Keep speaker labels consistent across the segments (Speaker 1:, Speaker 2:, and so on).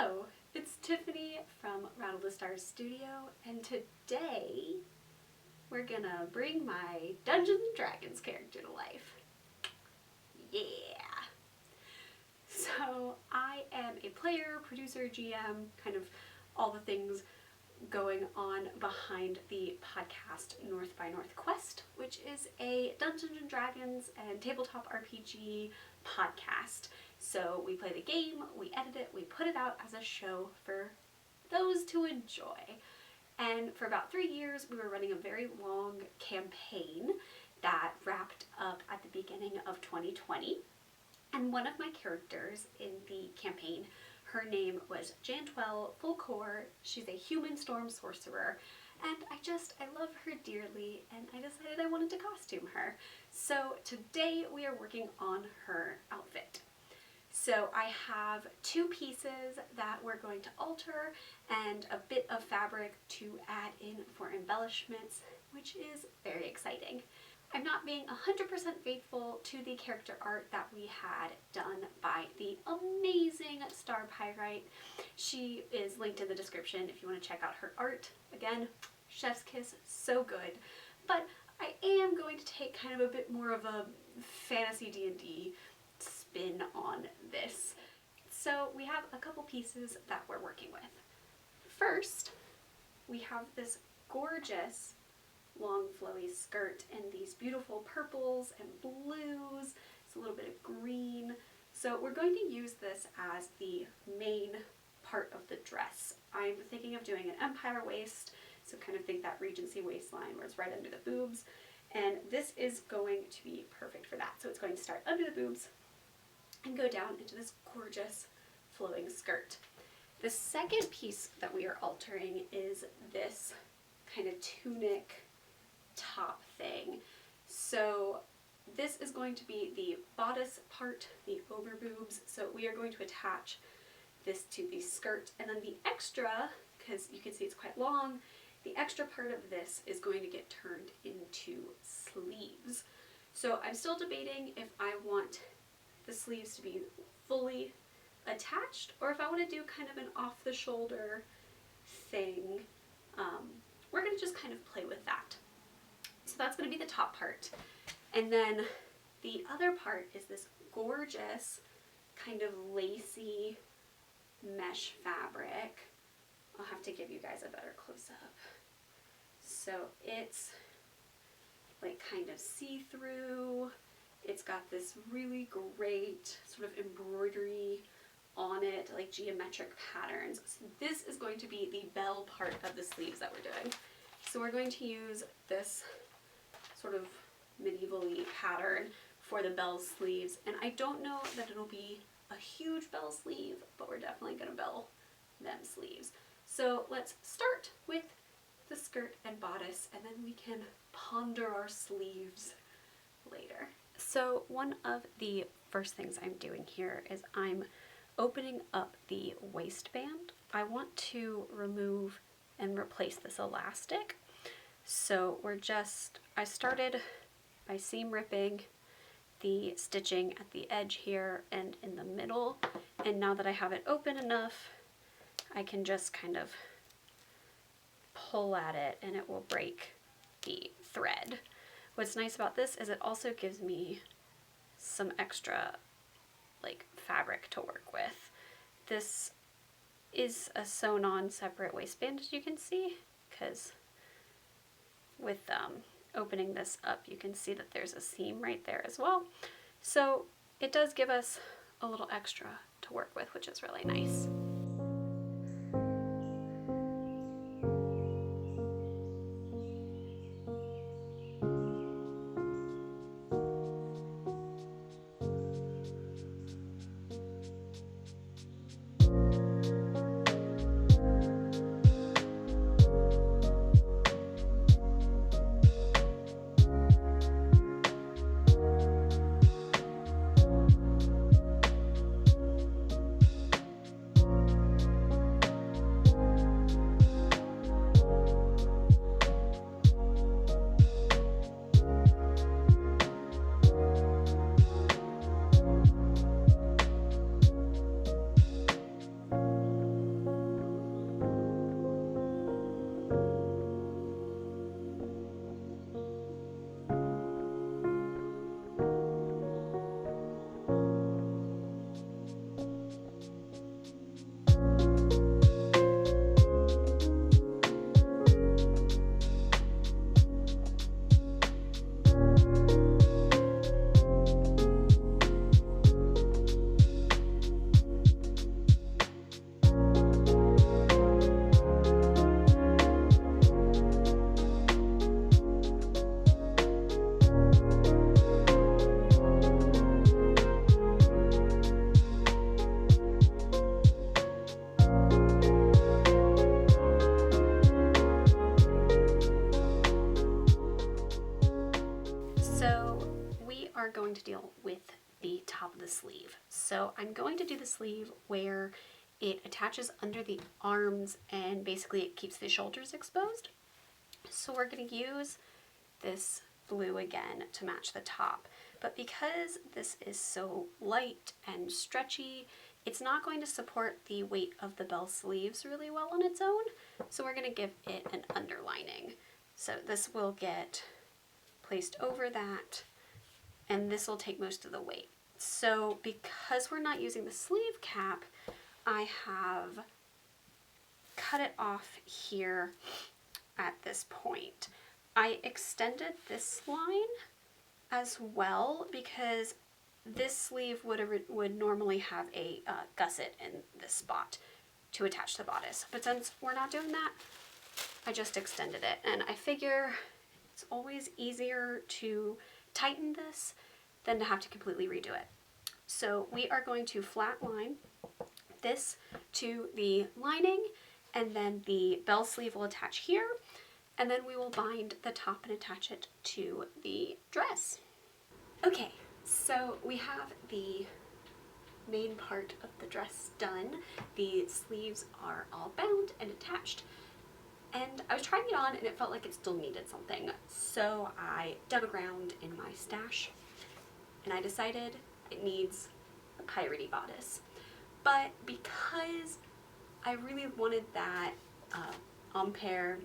Speaker 1: Hello, it's Tiffany from Rattle the Stars Studio, and today we're gonna bring my Dungeons & Dragons character to life. Yeah! So I am a player, producer, GM, kind of all the things going on behind the podcast North by Northwest, which is a Dungeons & Dragons and tabletop RPG podcast. So we play the game, we edit it, we put it out as a show for those to enjoy. And for about 3 years, we were running a very long campaign that wrapped up at the beginning of 2020. And one of my characters in the campaign, her name was Jantwell Fullcore. She's a human storm sorcerer, and I love her dearly, and I decided I wanted to costume her. So today we are working on her outfit. So I have 2 pieces that we're going to alter and a bit of fabric to add in for embellishments, which is very exciting. I'm not being 100% faithful to the character art that we had done by the amazing Star Pyrite. She is linked in the description if you want to check out her art. Again, chef's kiss, so good. But I am going to take kind of a bit more of a fantasy D&D spin on this. So we have a couple pieces that we're working with. First, we have this gorgeous long flowy skirt in these beautiful purples and blues. It's a little bit of green. So we're going to use this as the main part of the dress. I'm thinking of doing an empire waist, so kind of think that Regency waistline where it's right under the boobs. And this is going to be perfect for that. So it's going to start under the boobs and go down into this gorgeous flowing skirt. The second piece that we are altering is this kind of tunic top thing. So this is going to be the bodice part, the over boobs. So we are going to attach this to the skirt, and then the extra, because you can see it's quite long, the extra part of this is going to get turned into sleeves. So I'm still debating if I want the sleeves to be fully attached or if I want to do kind of an off the shoulder thing. We're going to just kind of play with that. So that's going to be the top part. And then the other part is this gorgeous kind of lacy mesh fabric. I'll have to give you guys a better close-up. So it's like kind of see-through. It's got this really great sort of embroidery on it, like geometric patterns. So this is going to be the bell part of the sleeves that we're doing. So we're going to use this sort of medieval-y pattern for the bell sleeves. And I don't know that it'll be a huge bell sleeve, but we're definitely going to bell them sleeves. So let's start with the skirt and bodice, and then we can ponder our sleeves later. So one of the first things I'm doing here is I'm opening up the waistband. I want to remove and replace this elastic. So I started by seam ripping the stitching at the edge here and in the middle, and now that I have it open enough, I can just kind of pull at it and it will break the thread. What's nice about this is it also gives me some extra like fabric to work with. This is a sewn on separate waistband, as you can see, because with opening this up you can see that there's a seam right there as well. So it does give us a little extra to work with, which is really nice. deal with the top of the sleeve. So I'm going to do the sleeve where it attaches under the arms and basically it keeps the shoulders exposed. So we're going to use this blue again to match the top. But because this is so light and stretchy, it's not going to support the weight of the bell sleeves really well on its own. So we're going to give it an underlining. So this will get placed over that, and this will take most of the weight. So because we're not using the sleeve cap, I have cut it off here at this point. I extended this line as well because this sleeve would normally have a gusset in this spot to attach the bodice. But since we're not doing that, I just extended it. And I figure it's always easier to tighten this than to have to completely redo it. So we are going to flat line this to the lining, and then the bell sleeve will attach here, and then we will bind the top and attach it to the dress. Okay, so we have the main part of the dress done. The sleeves are all bound and attached, and I was trying it on and it felt like it still needed something. So I dug around in my stash and I decided it needs a piratey bodice. But because I really wanted that Empire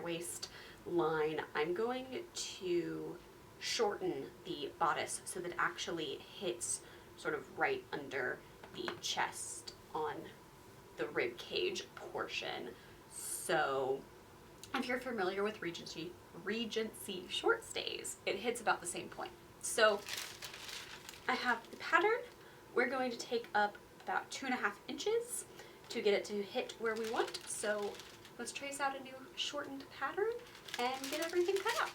Speaker 1: waist line, I'm going to shorten the bodice so that it actually hits sort of right under the chest on the rib cage portion. So if you're familiar with Regency short stays, it hits about the same point. So I have the pattern. We're going to take up about 2.5 inches to get it to hit where we want. So let's trace out a new shortened pattern and get everything cut out.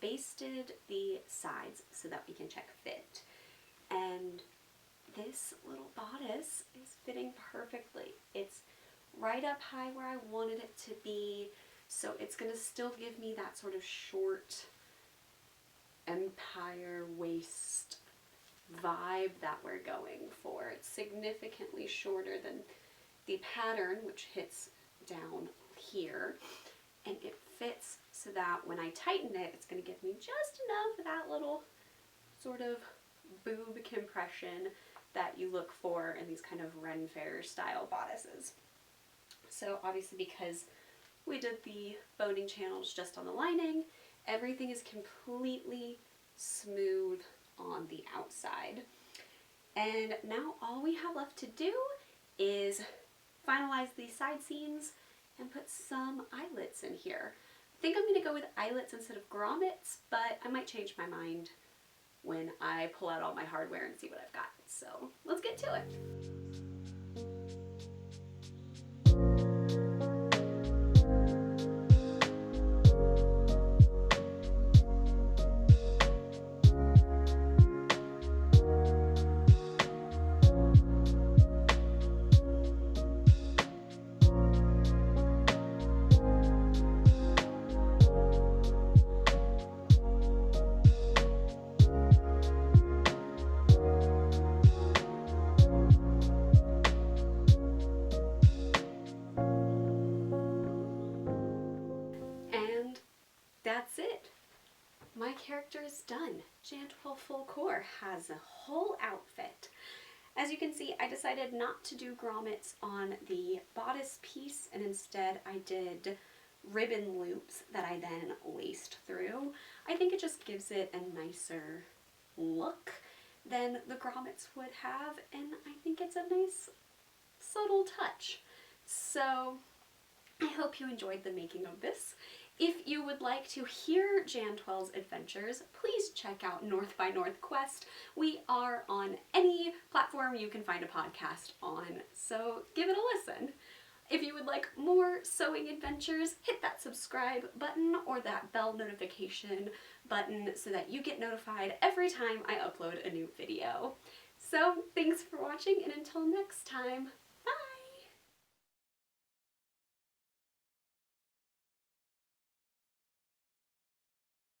Speaker 1: Basted the sides so that we can check fit, and this little bodice is fitting perfectly. It's right up high where I wanted it to be, so it's going to still give me that sort of short empire waist vibe that we're going for. It's significantly shorter than the pattern, which hits down here, and it fits so that when I tighten it, it's going to give me just enough of that little sort of boob compression that you look for in these kind of Ren Fair style bodices. So obviously, because we did the boning channels just on the lining, everything is completely smooth on the outside. And now all we have left to do is finalize these side seams and put some eyelets in here. think I'm going to go with eyelets instead of grommets, but I might change my mind when I pull out all my hardware and see what I've got. So let's get to it. And that's it. My character is done. Jan-12 Full Core has a whole outfit. As you can see, I decided not to do grommets on the bodice piece, and instead I did ribbon loops that I then laced through. I think it just gives it a nicer look than the grommets would have, and I think it's a nice subtle touch. So I hope you enjoyed the making of this. If you would like to hear Jan-12's adventures, please check out North by Northquest. We are on any platform you can find a podcast on, so give it a listen. If you would like more sewing adventures, hit that subscribe button or that bell notification button so that you get notified every time I upload a new video. So thanks for watching, and until next time,